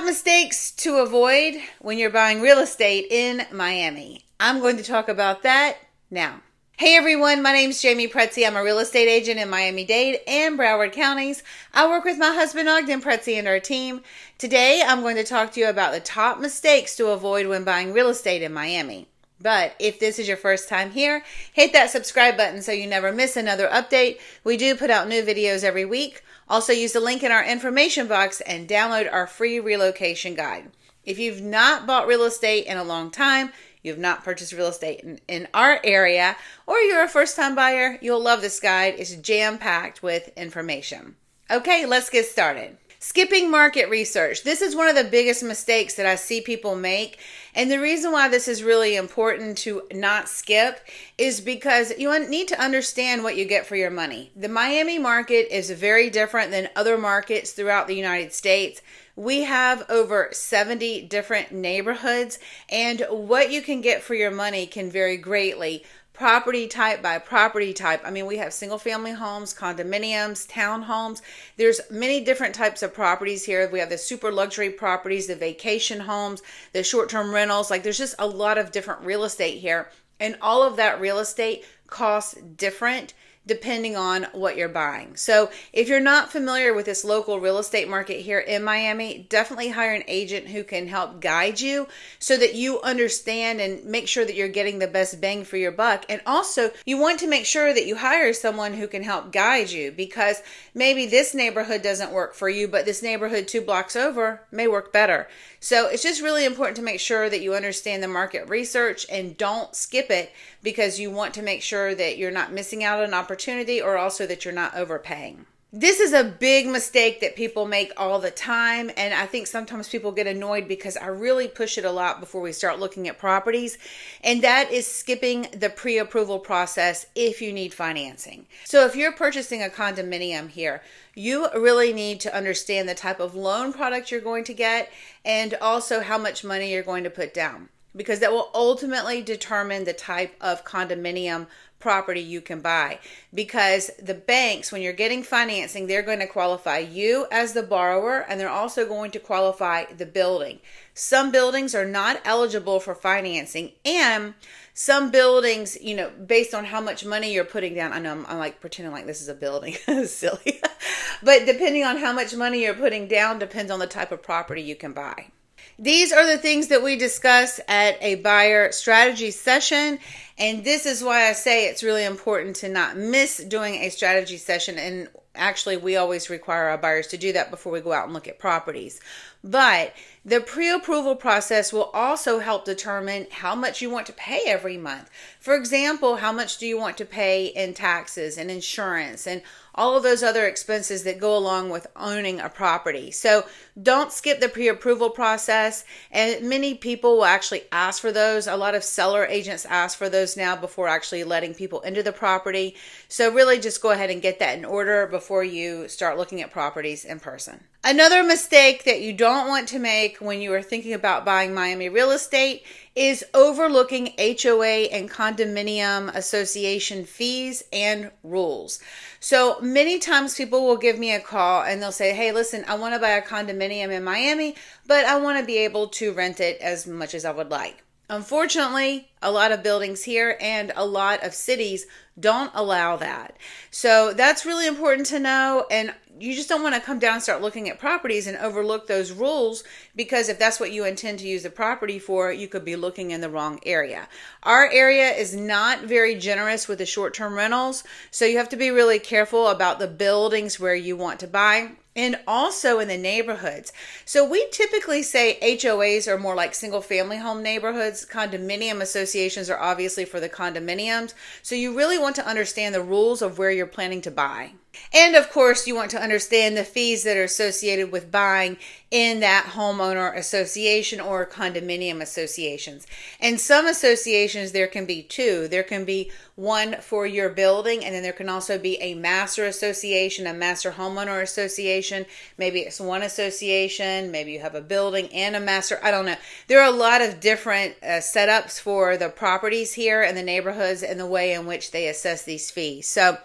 Top mistakes to avoid when you're buying real estate in Miami. I'm going to talk about that now. Hey everyone, my name is Jamey Prezzi. I'm a real estate agent in Miami-Dade and Broward counties. I work with my husband Ognjen, Prezzi, and our team. Today I'm going to talk to you about the top mistakes to avoid when buying real estate in Miami. But if this is your first time here, hit that subscribe button so you never miss another update. We do put out new videos every week. Also use the link in our information box and download our free relocation guide. If you've not bought real estate in a long time, you've not purchased real estate in our area, or you're a first-time buyer, you'll love this guide. It's jam-packed with information. Okay, let's get started. Skipping market research. This is one of the biggest mistakes that I see people make. And the reason why this is really important to not skip is because you need to understand what you get for your money. The Miami market is very different than other markets throughout the United States. We have over 70 different neighborhoods, and what you can get for your money can vary greatly. Property type by property type. I mean, we have single family homes, condominiums, townhomes. There's many different types of properties here. We have the super luxury properties, the vacation homes, the short-term rentals. Like there's just a lot of different real estate here. And all of that real estate costs different depending on what you're buying. So if you're not familiar with this local real estate market here in Miami, definitely hire an agent who can help guide you so that you understand and make sure that you're getting the best bang for your buck. And also you want to make sure that you hire someone who can help guide you, because maybe this neighborhood doesn't work for you, but this neighborhood 2 blocks over may work better. So it's just really important to make sure that you understand the market research and don't skip it, because you want to make sure that you're not missing out on an opportunity, or also that you're not overpaying. This is a big mistake that people make all the time, and I think sometimes people get annoyed because I really push it a lot before we start looking at properties, and that is skipping the pre-approval process if you need financing. So if you're purchasing a condominium here, you really need to understand the type of loan product you're going to get and also how much money you're going to put down, because that will ultimately determine the type of condominium property you can buy. Because the banks, when you're getting financing, they're going to qualify you as the borrower, and they're also going to qualify the building. Some buildings are not eligible for financing, and some buildings, based on how much money you're putting down. I know I'm like pretending like this is a building. Silly. But depending on how much money you're putting down depends on the type of property you can buy. These are the things that we discuss at a buyer strategy session, and this is why I say it's really important to not miss doing a strategy session. And actually, we always require our buyers to do that before we go out and look at properties. But the pre-approval process will also help determine how much you want to pay every month. For example, how much do you want to pay in taxes and insurance and all of those other expenses that go along with owning a property. So don't skip the pre-approval process. And many people will actually ask for those. A lot of seller agents ask for those now before actually letting people into the property. So really just go ahead and get that in order before you start looking at properties in person. Another mistake that you don't want to make when you are thinking about buying Miami real estate is overlooking HOA and condominium association fees and rules. So many times people will give me a call and they'll say, hey, listen, I want to buy a condominium in Miami, but I want to be able to rent it as much as I would like. Unfortunately, a lot of buildings here and a lot of cities don't allow that. So that's really important to know, and you just don't want to come down and start looking at properties and overlook those rules, because if that's what you intend to use the property for, you could be looking in the wrong area. Our area is not very generous with the short-term rentals, so you have to be really careful about the buildings where you want to buy. And also in the neighborhoods. So we typically say HOAs are more like single family home neighborhoods. Condominium associations are obviously for the condominiums. So you really want to understand the rules of where you're planning to buy. And of course, you want to understand the fees that are associated with buying in that homeowner association or condominium associations. And some associations, there can be two. There can be one for your building, and then there can also be a master association, a master homeowner association. Maybe it's one association, maybe you have a building and a master, I don't know. There are a lot of different setups for the properties here and the neighborhoods and the way in which they assess these fees. So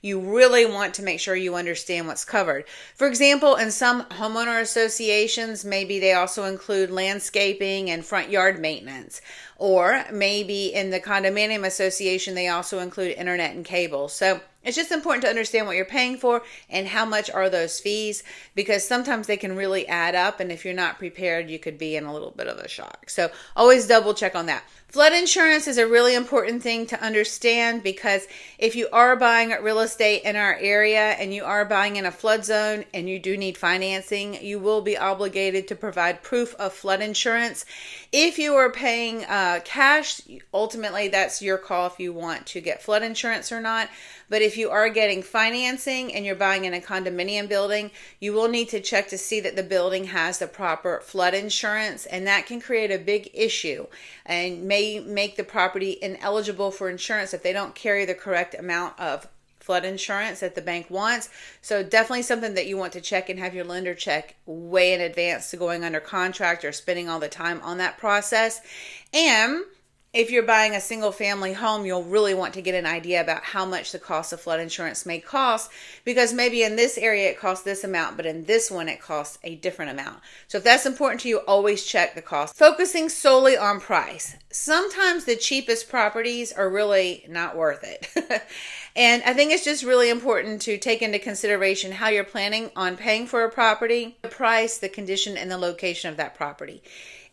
you really want to make sure you understand what's covered. For example, in some homeowner associations, maybe they also include landscaping and front yard maintenance. Or maybe in the condominium association, they also include internet and cable. So it's just important to understand what you're paying for and how much are those fees, because sometimes they can really add up. And if you're not prepared, you could be in a little bit of a shock. So always double check on that. Flood insurance is a really important thing to understand, because if you are buying real estate in our area and you are buying in a flood zone and you do need financing, you will be obligated to provide proof of flood insurance. If you are paying cash, ultimately that's your call if you want to get flood insurance or not. But if you are getting financing and you're buying in a condominium building, you will need to check to see that the building has the proper flood insurance, and that can create a big issue and may make the property ineligible for insurance if they don't carry the correct amount of flood insurance that the bank wants. So definitely something that you want to check and have your lender check way in advance to going under contract or spending all the time on that process. And if you're buying a single family home, you'll really want to get an idea about how much the cost of flood insurance may cost, because maybe in this area it costs this amount, but in this one it costs a different amount. So if that's important to you, always check the cost. Focusing solely on price. Sometimes the cheapest properties are really not worth it. And I think it's just really important to take into consideration how you're planning on paying for a property, the price, the condition, and the location of that property.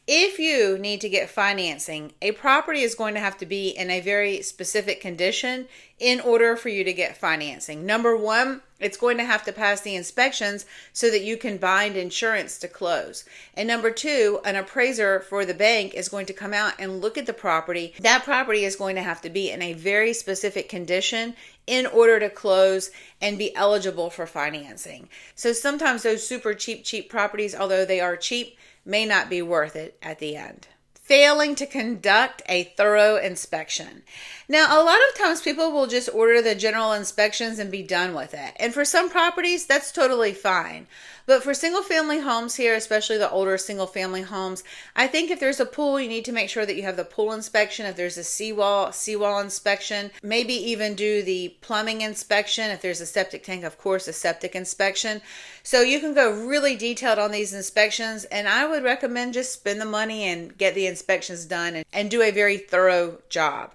If you need to get financing, a property is going to have to be in a very specific condition in order for you to get financing. Number one, it's going to have to pass the inspections so that you can bind insurance to close. And number two, an appraiser for the bank is going to come out and look at the property. That property is going to have to be in a very specific condition in order to close and be eligible for financing. So sometimes those super cheap properties, although they are cheap, may not be worth it at the end. Failing to conduct a thorough inspection. Now, a lot of times people will just order the general inspections and be done with it. And for some properties, that's totally fine. But for single family homes here, especially the older single family homes, I think if there's a pool, you need to make sure that you have the pool inspection. If there's a seawall inspection, maybe even do the plumbing inspection. If there's a septic tank, of course, a septic inspection. So you can go really detailed on these inspections, and I would recommend just spend the money and get the inspections done and do a very thorough job.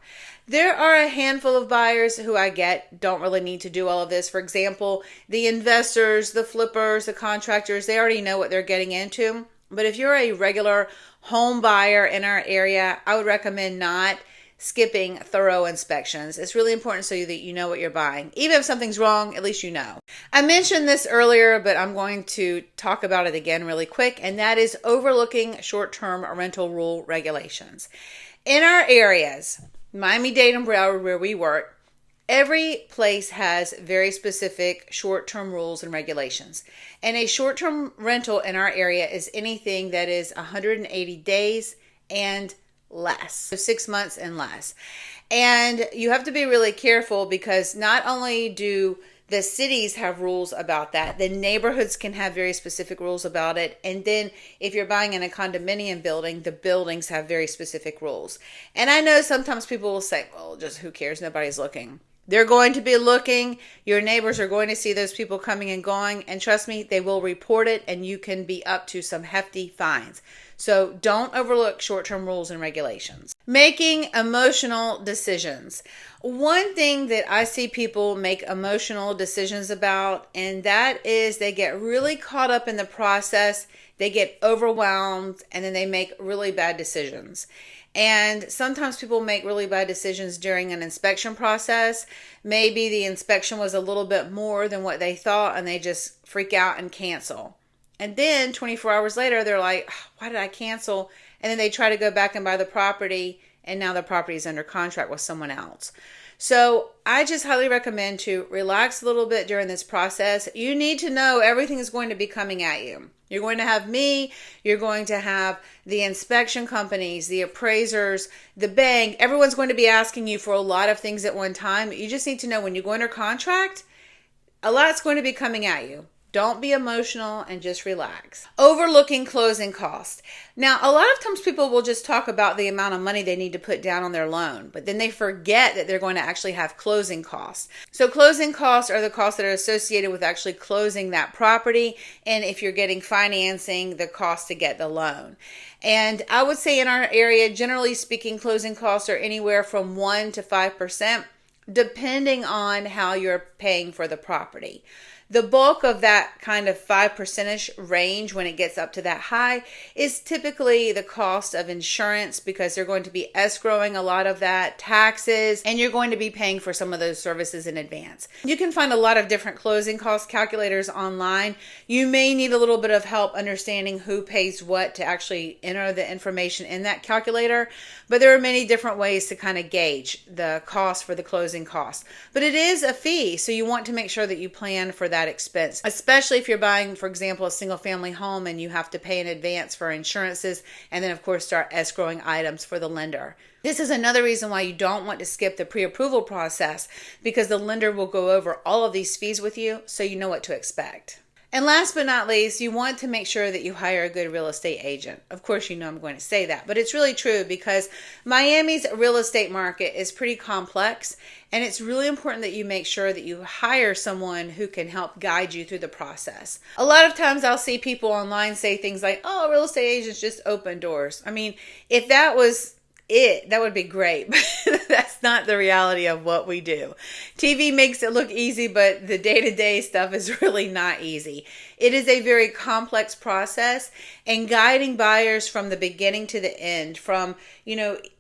There are a handful of buyers who I get don't really need to do all of this. For example, the investors, the flippers, the contractors, they already know what they're getting into. But if you're a regular home buyer in our area, I would recommend not skipping thorough inspections. It's really important so that you know what you're buying. Even if something's wrong, at least you know. I mentioned this earlier, but I'm going to talk about it again really quick, and that is overlooking short-term rental rule regulations. In our areas, Miami-Dade and Broward, where we work, every place has very specific short-term rules and regulations. And a short-term rental in our area is anything that is 180 days and less, so 6 months and less. And you have to be really careful, because not only do the cities have rules about that, the neighborhoods can have very specific rules about it. And then if you're buying in a condominium building, the buildings have very specific rules. And I know sometimes people will say, well, just who cares? Nobody's looking. They're going to be looking. Your neighbors are going to see those people coming and going. And trust me, they will report it, and you can be up to some hefty fines. So don't overlook short-term rules and regulations. Making emotional decisions. One thing that I see people make emotional decisions about, and that is they get really caught up in the process, they get overwhelmed, and then they make really bad decisions. And sometimes people make really bad decisions during an inspection process. Maybe the inspection was a little bit more than what they thought, and they just freak out and cancel. And then 24 hours later, they're like, why did I cancel? And then they try to go back and buy the property, and now the property is under contract with someone else. So I just highly recommend to relax a little bit during this process. You need to know everything is going to be coming at you. You're going to have me, you're going to have the inspection companies, the appraisers, the bank. Everyone's going to be asking you for a lot of things at one time. You just need to know when you go under contract, a lot's going to be coming at you. Don't be emotional and just relax. Overlooking closing costs. Now, a lot of times people will just talk about the amount of money they need to put down on their loan, but then they forget that they're going to actually have closing costs. So closing costs are the costs that are associated with actually closing that property, and if you're getting financing, the cost to get the loan. And I would say in our area, generally speaking, closing costs are anywhere from 1 to 5%, depending on how you're paying for the property. The bulk of that kind of 5% range, when it gets up to that high, is typically the cost of insurance, because they're going to be escrowing a lot of that, taxes, and you're going to be paying for some of those services in advance. You can find a lot of different closing cost calculators online. You may need a little bit of help understanding who pays what to actually enter the information in that calculator, but there are many different ways to kind of gauge the cost for the closing cost. But it is a fee, so you want to make sure that you plan for that expense, especially if you're buying, for example, a single family home and you have to pay in advance for insurances and then of course start escrowing items for the lender. This is another reason why you don't want to skip the pre-approval process, because the lender will go over all of these fees with you so you know what to expect. And last but not least, you want to make sure that you hire a good real estate agent. Of course, you know I'm going to say that, but it's really true, because Miami's real estate market is pretty complex, and it's really important that you make sure that you hire someone who can help guide you through the process. A lot of times I'll see people online say things like, oh, real estate agents just open doors. I mean, if that was it, that would be great, but that's not the reality of what we do. TV makes it look easy, but the day-to-day stuff is really not easy. It is a very complex process, and guiding buyers from the beginning to the end, from,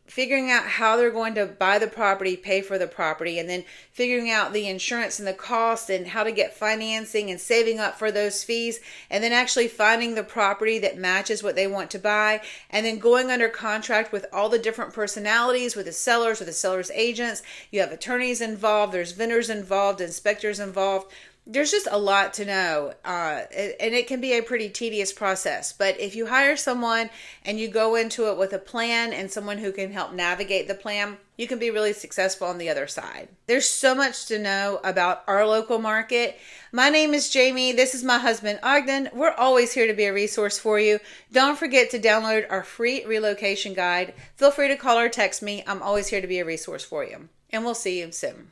figuring out how they're going to buy the property, pay for the property, and then figuring out the insurance and the cost and how to get financing and saving up for those fees, and then actually finding the property that matches what they want to buy, and then going under contract with all the different personalities, with the seller's agents. You have attorneys involved, there's vendors involved, inspectors involved. There's just a lot to know, and it can be a pretty tedious process. But if you hire someone and you go into it with a plan and someone who can help navigate the plan, you can be really successful on the other side. There's so much to know about our local market. My name is Jamey. This is my husband, Ognjen. We're always here to be a resource for you. Don't forget to download our free relocation guide. Feel free to call or text me. I'm always here to be a resource for you. And we'll see you soon.